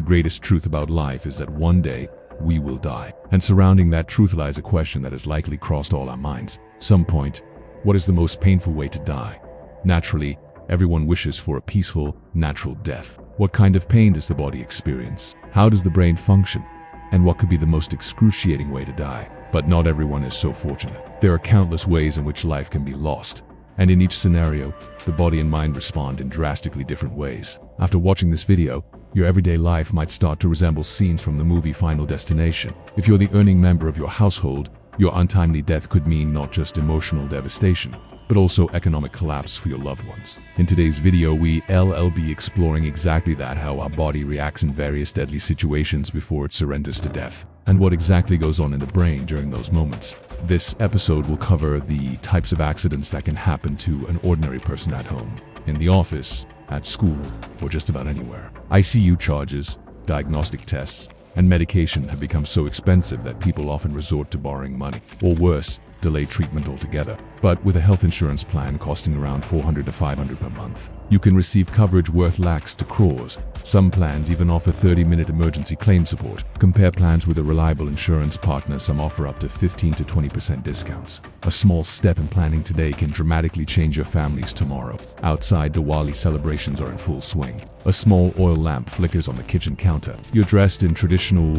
greatest truth about life is that one day we will die. And surrounding that truth lies a question that has likely crossed all our minds. Some point, what is the most painful way to die? Naturally, everyone wishes for a peaceful, natural death. What kind of pain does the body experience? How does the brain function? And what could be the most excruciating way to die? But not everyone is so fortunate. There are countless ways in which life can be lost. And in each scenario, the body and mind respond in drastically different ways. After watching this video, your everyday life might start to resemble scenes from the movie Final Destination. If you're the earning member of your household, your untimely death could mean not just emotional devastation, but also economic collapse for your loved ones. In today's video, we'll be exploring exactly that, how our body reacts in various deadly situations before it surrenders to death, and what exactly goes on in the brain during those moments. This episode will cover the types of accidents that can happen to an ordinary person at home, in the office, at school, or just about anywhere. ICU charges, diagnostic tests, and medication have become so expensive that people often resort to borrowing money, or worse, delay treatment altogether. But with a health insurance plan costing around $400 to $500 per month, you can receive coverage worth lakhs to crores. Some plans even offer 30-minute emergency claim support. Compare plans with a reliable insurance partner. Some offer up to 15 to 20% discounts. A small step in planning today can dramatically change your family's tomorrow. Outside, Diwali celebrations are in full swing. A small oil lamp flickers on the kitchen counter. You're dressed in traditional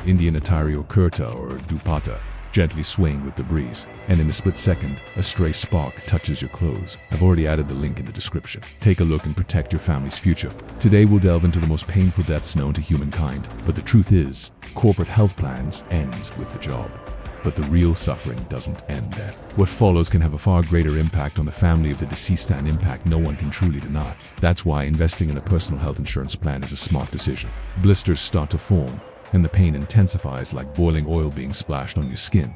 Indian attire or kurta or dupatta, gently swaying with the breeze, and in a split second, a stray spark touches your clothes. I've already added the link in the description. Take a look and protect your family's future. Today we'll delve into the most painful deaths known to humankind, but the truth is, corporate health plans ends with the job. But the real suffering doesn't end there. What follows can have a far greater impact on the family of the deceased, an impact no one can truly deny. That's why investing in a personal health insurance plan is a smart decision. Blisters start to form, and the pain intensifies like boiling oil being splashed on your skin.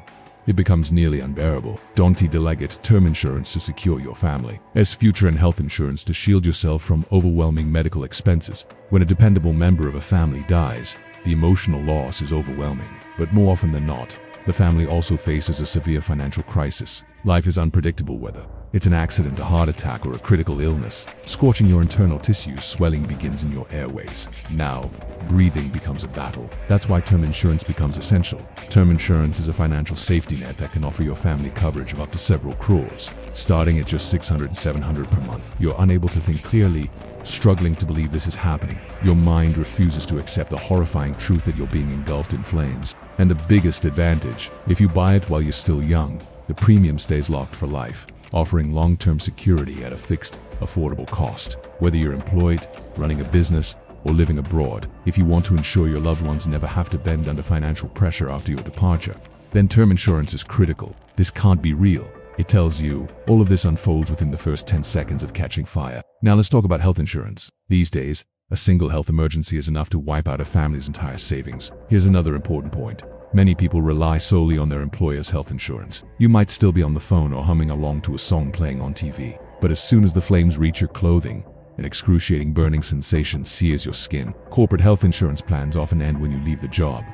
It becomes nearly unbearable. Don't delegate term insurance to secure your family, as future and health insurance to shield yourself from overwhelming medical expenses. When a dependable member of a family dies, the emotional loss is overwhelming. But more often than not, the family also faces a severe financial crisis. Life is unpredictable, whether it's an accident, a heart attack, or a critical illness. Scorching your internal tissues, swelling begins in your airways. Now, breathing becomes a battle. That's why term insurance becomes essential. Term insurance is a financial safety net that can offer your family coverage of up to several crores, starting at just $600 to $700 per month. You're unable to think clearly, struggling to believe this is happening. Your mind refuses to accept the horrifying truth that you're being engulfed in flames. And the biggest advantage, if you buy it while you're still young, the premium stays locked for life, offering long-term security at a fixed, affordable cost. Whether you're employed, running a business, or living abroad, if you want to ensure your loved ones never have to bend under financial pressure after your departure, then term insurance is critical. This can't be real. It tells you all of this unfolds within the first 10 seconds of catching fire. Now let's talk about health insurance. These days, a single health emergency is enough to wipe out a family's entire savings. Here's another important point. Many people rely solely on their employer's health insurance. You might still be on the phone or humming along to a song playing on TV, but as soon as the flames reach your clothing, an excruciating burning sensation sears your skin. Corporate health insurance plans often end when you leave the job,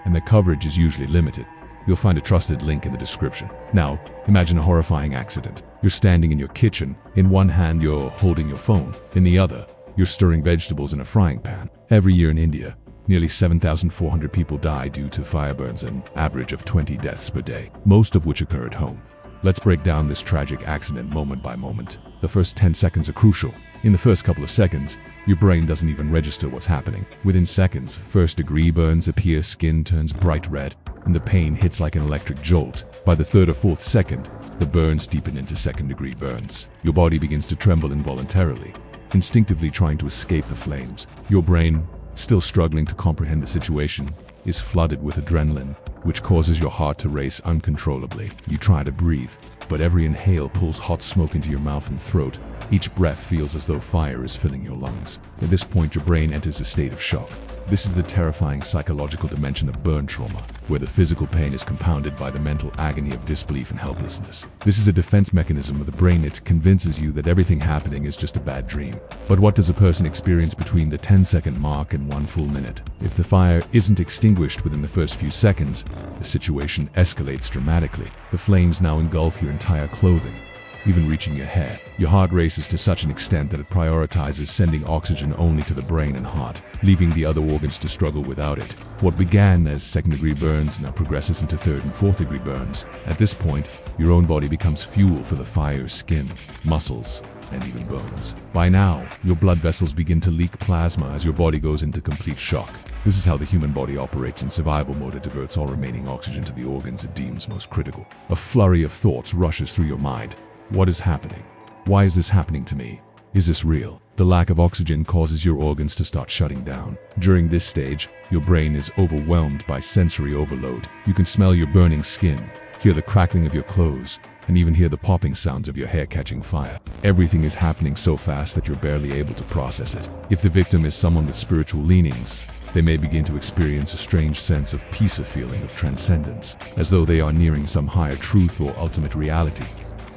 and the coverage is usually limited. You'll find a trusted link in the description. Now, imagine a horrifying accident. You're standing in your kitchen. In one hand, you're holding your phone. In the other, you're stirring vegetables in a frying pan. Every year in India, nearly 7,400 people die due to fire burns, an average of 20 deaths per day, most of which occur at home. Let's break down this tragic accident moment by moment. The first 10 seconds are crucial. In the first couple of seconds, your brain doesn't even register what's happening. Within seconds, first-degree burns appear, skin turns bright red, and the pain hits like an electric jolt. By the third or fourth second, the burns deepen into second-degree burns. Your body begins to tremble involuntarily, instinctively trying to escape the flames. Your brain, still struggling to comprehend the situation, is flooded with adrenaline, which causes your heart to race uncontrollably. You try to breathe, but every inhale pulls hot smoke into your mouth and throat. Each breath feels as though fire is filling your lungs. At this point, your brain enters a state of shock. This is the terrifying psychological dimension of burn trauma, where the physical pain is compounded by the mental agony of disbelief and helplessness. This is a defense mechanism of the brain. It convinces you that everything happening is just a bad dream. But what does a person experience between the 10-second mark and 1 full minute? If the fire isn't extinguished within the first few seconds, the situation escalates dramatically. The flames now engulf your entire clothing. even reaching your hair. Your heart races to such an extent that it prioritizes sending oxygen only to the brain and heart, leaving the other organs to struggle without it. What began as second-degree burns now progresses into third and fourth-degree burns. At this point, your own body becomes fuel for the fire's skin, muscles, and even bones. By now, your blood vessels begin to leak plasma as your body goes into complete shock. This is how the human body operates in survival mode. It diverts all remaining oxygen to the organs it deems most critical. A flurry of thoughts rushes through your mind. What is happening? Why is this happening to me? Is this real? The lack of oxygen causes your organs to start shutting down. During this stage, your brain is overwhelmed by sensory overload. You can smell your burning skin, hear the crackling of your clothes, and even hear the popping sounds of your hair catching fire. Everything is happening so fast that you're barely able to process it. If the victim is someone with spiritual leanings, they may begin to experience a strange sense of peace, a feeling of transcendence, as though they are nearing some higher truth or ultimate reality.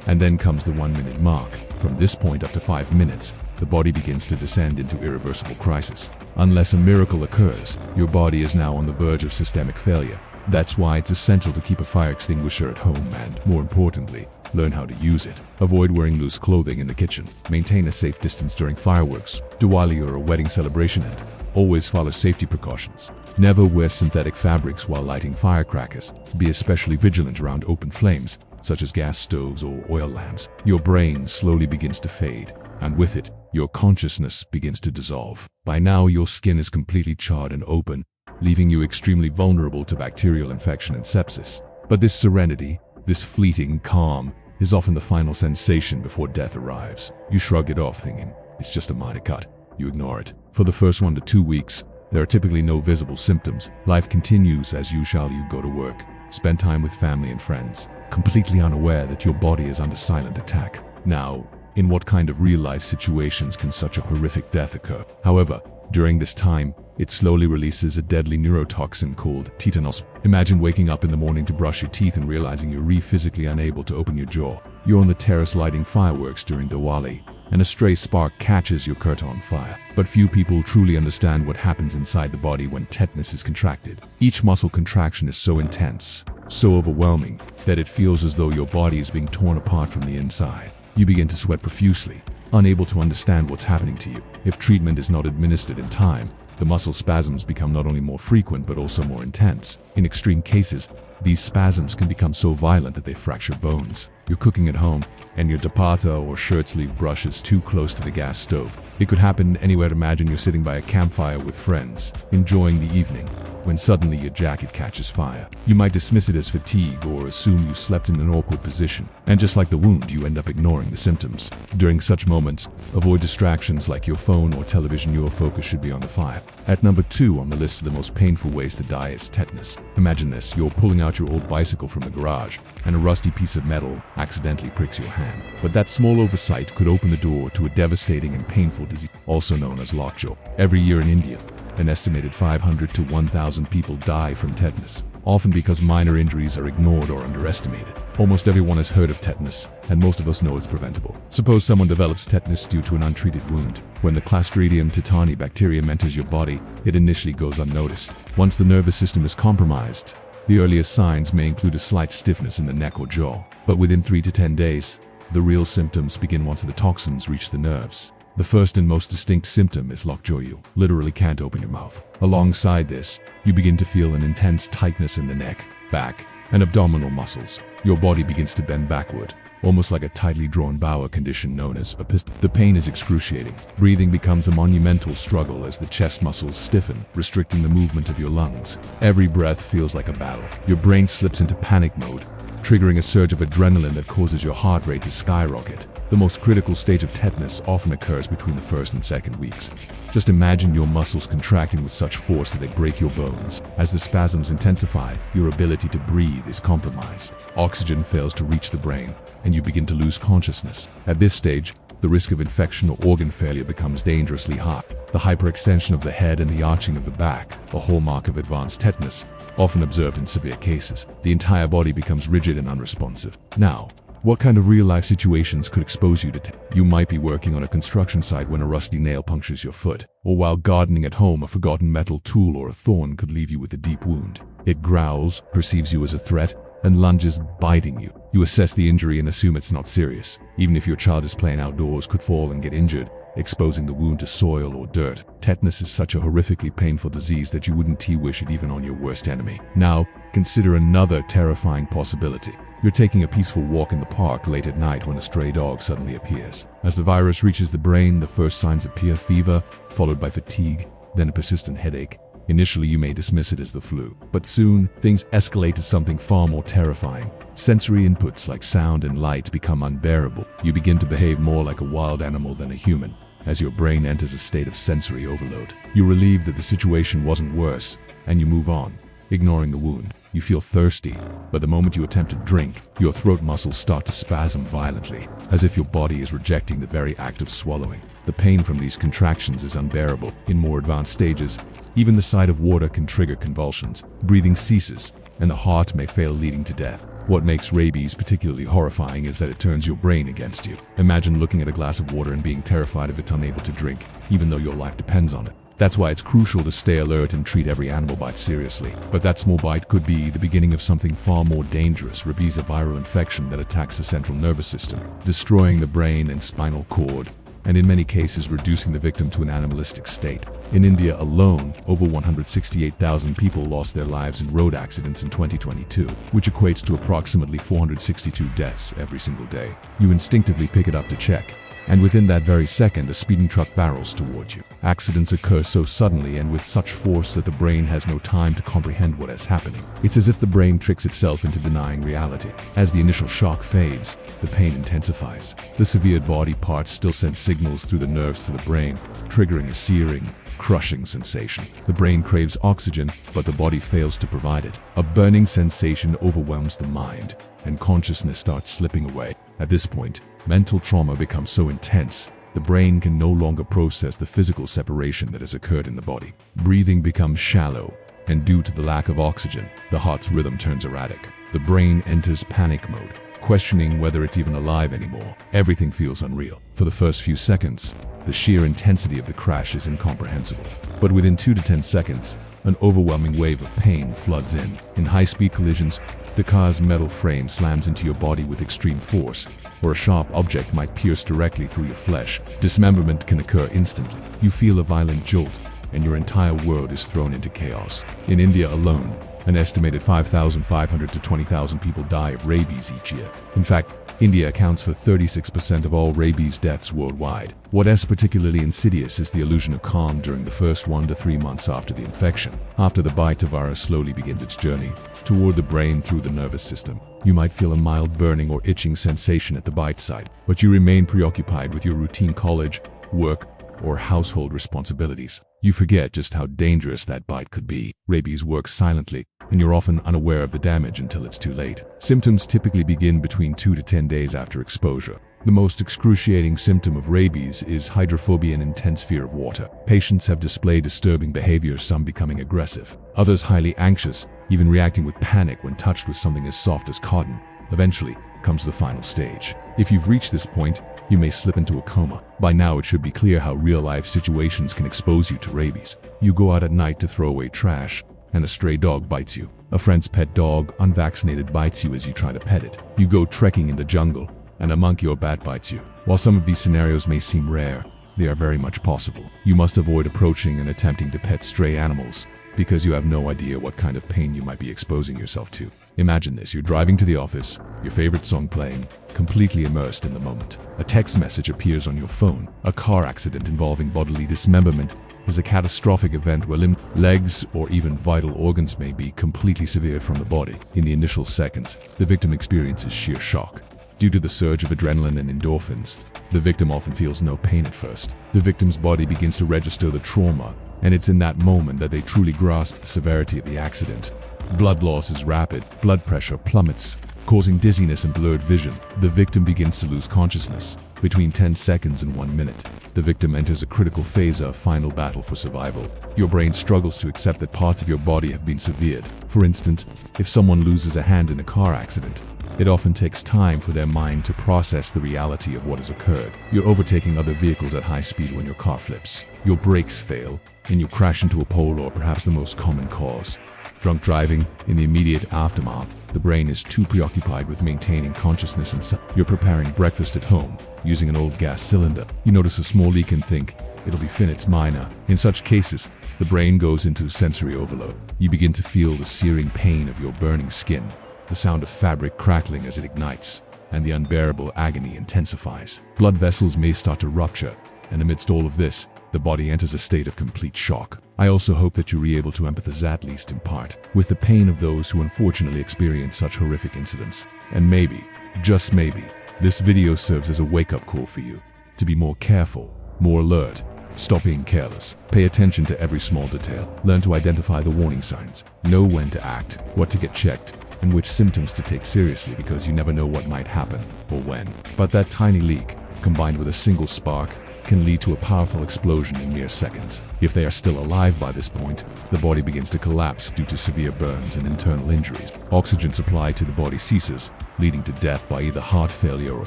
And then comes the 1-minute mark. From this point up to 5 minutes, the body begins to descend into irreversible crisis. Unless a miracle occurs, your body is now on the verge of systemic failure. That's why it's essential to keep a fire extinguisher at home and, more importantly, learn how to use it. Avoid wearing loose clothing in the kitchen. Maintain a safe distance during fireworks, Diwali or a wedding celebration, and always follow safety precautions. Never wear synthetic fabrics while lighting firecrackers. Be especially vigilant around open flames, such as gas stoves or oil lamps. Your brain slowly begins to fade, and with it, your consciousness begins to dissolve. By now, your skin is completely charred and open, leaving you extremely vulnerable to bacterial infection and sepsis. But this serenity, this fleeting calm, is often the final sensation before death arrives. You shrug it off thinking, it's just a minor cut. You ignore it. For the first 1 to 2 weeks, there are typically no visible symptoms. Life continues as usual. You go to work, spend time with family and friends, completely unaware that your body is under silent attack. Now, in what kind of real-life situations can such a horrific death occur? However, during this time, it slowly releases a deadly neurotoxin called tetanus. Imagine waking up in the morning to brush your teeth and realizing you're physically unable to open your jaw. You're on the terrace lighting fireworks during Diwali, and a stray spark catches your curtain on fire. But few people truly understand what happens inside the body when tetanus is contracted. Each muscle contraction is so intense, so overwhelming, that it feels as though your body is being torn apart from the inside. You begin to sweat profusely, unable to understand what's happening to you. If treatment is not administered in time, the muscle spasms become not only more frequent but also more intense. In extreme cases, these spasms can become so violent that they fracture bones. You're cooking at home, and your dupatta or shirt sleeve brushes too close to the gas stove. It could happen anywhere. Imagine you're sitting by a campfire with friends, enjoying the evening, when suddenly your jacket catches fire. You might dismiss it as fatigue or assume you slept in an awkward position. And just like the wound, you end up ignoring the symptoms. During such moments, avoid distractions like your phone or television. Your focus should be on the fire. At number 2 on the list of the most painful ways to die is tetanus. Imagine this: you're pulling out your old bicycle from the garage, and a rusty piece of metal accidentally pricks your hand. But that small oversight could open the door to a devastating and painful disease, also known as lockjaw. Every year in India, an estimated 500 to 1,000 people die from tetanus, often because minor injuries are ignored or underestimated. Almost everyone has heard of tetanus, and most of us know it's preventable. Suppose someone develops tetanus due to an untreated wound. When the Clostridium tetani bacterium enters your body, it initially goes unnoticed. Once the nervous system is compromised, the earliest signs may include a slight stiffness in the neck or jaw. But within 3 to 10 days, the real symptoms begin once the toxins reach the nerves. The first and most distinct symptom is lockjaw. You literally can't open your mouth. Alongside this, you begin to feel an intense tightness in the neck, back, and abdominal muscles. Your body begins to bend backward, almost like a tightly drawn boa condition known as a piston. The pain is excruciating. Breathing becomes a monumental struggle as the chest muscles stiffen, restricting the movement of your lungs. Every breath feels like a battle. Your brain slips into panic mode, triggering a surge of adrenaline that causes your heart rate to skyrocket. The most critical stage of tetanus often occurs between the first and second weeks. Just imagine your muscles contracting with such force that they break your bones. As the spasms intensify, your ability to breathe is compromised. Oxygen fails to reach the brain, and you begin to lose consciousness. At this stage, the risk of infection or organ failure becomes dangerously high. The hyperextension of the head and the arching of the back, a hallmark of advanced tetanus, often observed in severe cases. The entire body becomes rigid and unresponsive. Now, what kind of real-life situations could expose you to tetanus? You might be working on a construction site when a rusty nail punctures your foot, or while gardening at home, a forgotten metal tool or a thorn could leave you with a deep wound. It growls, perceives you as a threat, and lunges, biting you. You assess the injury and assume it's not serious. Even if your child is playing outdoors, could fall and get injured, exposing the wound to soil or dirt. Tetanus is such a horrifically painful disease that you wouldn't wish it even on your worst enemy. Now, consider another terrifying possibility. You're taking a peaceful walk in the park late at night when a stray dog suddenly appears. As the virus reaches the brain, the first signs appear: fever, followed by fatigue, then a persistent headache. Initially, you may dismiss it as the flu, but soon, things escalate to something far more terrifying. Sensory inputs like sound and light become unbearable. You begin to behave more like a wild animal than a human, as your brain enters a state of sensory overload. You're relieved that the situation wasn't worse, and you move on, ignoring the wound. You feel thirsty, but the moment you attempt to drink, your throat muscles start to spasm violently, as if your body is rejecting the very act of swallowing. The pain from these contractions is unbearable. In more advanced stages, even the sight of water can trigger convulsions. Breathing ceases, and the heart may fail, leading to death. What makes rabies particularly horrifying is that it turns your brain against you. Imagine looking at a glass of water and being terrified of it, unable to drink, even though your life depends on it. That's why it's crucial to stay alert and treat every animal bite seriously. But that small bite could be the beginning of something far more dangerous. Rabies, a viral infection that attacks the central nervous system, destroying the brain and spinal cord, and in many cases reducing the victim to an animalistic state. In India alone, over 168,000 people lost their lives in road accidents in 2022, which equates to approximately 462 deaths every single day. You instinctively pick it up to check, and within that very second, a speeding truck barrels toward you. Accidents occur so suddenly and with such force that the brain has no time to comprehend what is happening. It's as if the brain tricks itself into denying reality. As the initial shock fades, the pain intensifies. The severed body parts still send signals through the nerves to the brain, triggering a searing, crushing sensation. The brain craves oxygen, but the body fails to provide it. A burning sensation overwhelms the mind, and consciousness starts slipping away. At this point, mental trauma becomes so intense, the brain can no longer process the physical separation that has occurred in the body. Breathing becomes shallow, and due to the lack of oxygen, the heart's rhythm turns erratic. The brain enters panic mode, questioning whether it's even alive anymore. Everything feels unreal. For the first few seconds, the sheer intensity of the crash is incomprehensible. But within 2 to 10 seconds, an overwhelming wave of pain floods in. In high-speed collisions, the car's metal frame slams into your body with extreme force, or a sharp object might pierce directly through your flesh. Dismemberment can occur instantly. You feel a violent jolt, and your entire world is thrown into chaos. In India alone, an estimated 5,500 to 20,000 people die of rabies each year. In fact, India accounts for 36% of all rabies deaths worldwide. What is particularly insidious is the illusion of calm during the first 1 to 3 months after the infection. After the bite, the virus slowly begins its journey toward the brain through the nervous system. You might feel a mild burning or itching sensation at the bite site, but you remain preoccupied with your routine college, work, or household responsibilities. You forget just how dangerous that bite could be. Rabies works silently, and you're often unaware of the damage until it's too late. Symptoms typically begin between 2 to 10 days after exposure. The most excruciating symptom of rabies is hydrophobia and intense fear of water. Patients have displayed disturbing behavior, some becoming aggressive, others highly anxious, even reacting with panic when touched with something as soft as cotton. Eventually comes the final stage. If you've reached this point, you may slip into a coma. By now, it should be clear how real-life situations can expose you to rabies. You go out at night to throw away trash, and a stray dog bites you. A friend's pet dog, unvaccinated, bites you as you try to pet it. You go trekking in the jungle, and a monkey or bat bites you. While some of these scenarios may seem rare, they are very much possible. You must avoid approaching and attempting to pet stray animals, because you have no idea what kind of pain you might be exposing yourself to. Imagine this: you're driving to the office, your favorite song playing, completely immersed in the moment. A text message appears on your phone. A car accident involving bodily dismemberment is a catastrophic event where limbs, legs, or even vital organs may be completely severed from the body. In the initial seconds, the victim experiences sheer shock. Due to the surge of adrenaline and endorphins, the victim often feels no pain at first. The victim's body begins to register the trauma, and it's in that moment that they truly grasp the severity of the accident. Blood loss is rapid, blood pressure plummets, causing dizziness and blurred vision. The victim begins to lose consciousness. Between 10 seconds and 1 minute, the victim enters a critical phase of final battle for survival. Your brain struggles to accept that parts of your body have been severed. For instance, if someone loses a hand in a car accident, it often takes time for their mind to process the reality of what has occurred. You're overtaking other vehicles at high speed when your car flips. Your brakes fail, and you crash into a pole, or perhaps the most common cause, Drunk driving, in the immediate aftermath, the brain is too preoccupied with maintaining consciousness and you're preparing breakfast at home, using an old gas cylinder. You notice a small leak and think, it'll be fine, it's minor. In such cases, the brain goes into sensory overload. You begin to feel the searing pain of your burning skin, the sound of fabric crackling as it ignites, and the unbearable agony intensifies. Blood vessels may start to rupture, and amidst all of this, the body enters a state of complete shock. I also hope that you're able to empathize, at least in part, with the pain of those who unfortunately experience such horrific incidents. And maybe, just maybe, this video serves as a wake-up call for you to be more careful, more alert. Stop being careless. Pay attention to every small detail. Learn to identify the warning signs. Know when to act, what to get checked, and which symptoms to take seriously, because you never know what might happen or when. But that tiny leak, combined with a single spark, can lead to a powerful explosion in mere seconds. If they are still alive by this point, the body begins to collapse due to severe burns and internal injuries. Oxygen supply to the body ceases, leading to death by either heart failure or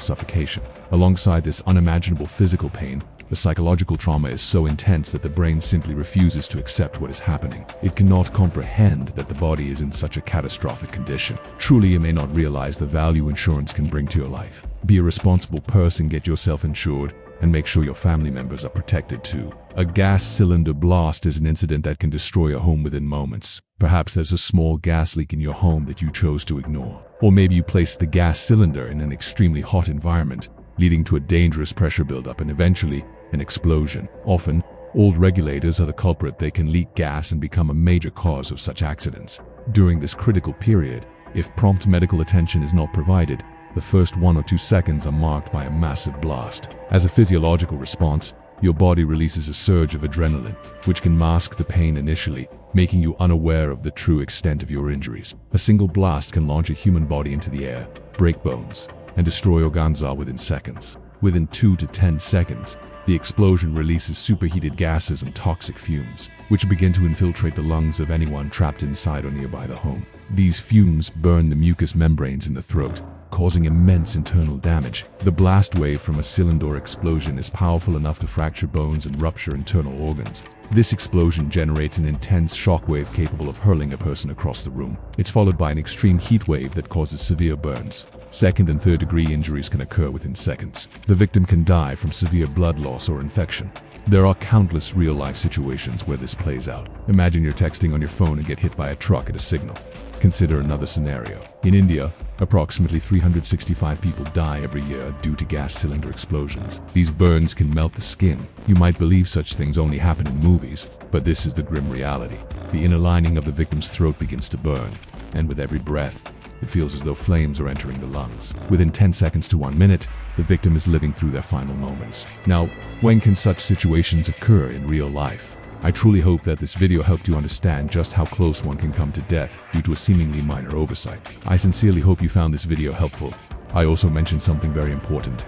suffocation. Alongside this unimaginable physical pain, the psychological trauma is so intense that the brain simply refuses to accept what is happening. It cannot comprehend that the body is in such a catastrophic condition. Truly, you may not realize the value insurance can bring to your life. Be a responsible person, get yourself insured, and make sure your family members are protected too. A gas cylinder blast is an incident that can destroy a home within moments. Perhaps there's a small gas leak in your home that you chose to ignore. Or maybe you placed the gas cylinder in an extremely hot environment, leading to a dangerous pressure buildup and eventually an explosion. Often, old regulators are the culprit. They can leak gas and become a major cause of such accidents. During this critical period, if prompt medical attention is not provided, the first 1 or 2 seconds are marked by a massive blast. As a physiological response, your body releases a surge of adrenaline, which can mask the pain initially, making you unaware of the true extent of your injuries. A single blast can launch a human body into the air, break bones, and destroy organs within seconds. Within 2 to 10 seconds, the explosion releases superheated gases and toxic fumes, which begin to infiltrate the lungs of anyone trapped inside or nearby the home. These fumes burn the mucous membranes in the throat, causing immense internal damage. The blast wave from a cylinder explosion is powerful enough to fracture bones and rupture internal organs. This explosion generates an intense shockwave capable of hurling a person across the room. It's followed by an extreme heat wave that causes severe burns. Second and third degree injuries can occur within seconds. The victim can die from severe blood loss or infection. There are countless real-life situations where this plays out. Imagine you're texting on your phone and get hit by a truck at a signal. Consider another scenario. In India, approximately 365 people die every year due to gas cylinder explosions. These burns can melt the skin. You might believe such things only happen in movies, but this is the grim reality. The inner lining of the victim's throat begins to burn, and with every breath, it feels as though flames are entering the lungs. Within 10 seconds to 1 minute, the victim is living through their final moments. Now, when can such situations occur in real life? I truly hope that this video helped you understand just how close one can come to death due to a seemingly minor oversight. I sincerely hope you found this video helpful. I also mentioned something very important.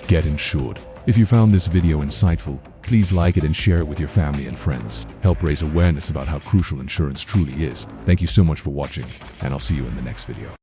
Get insured. If you found this video insightful, please like it and share it with your family and friends. Help raise awareness about how crucial insurance truly is. Thank you so much for watching, and I'll see you in the next video.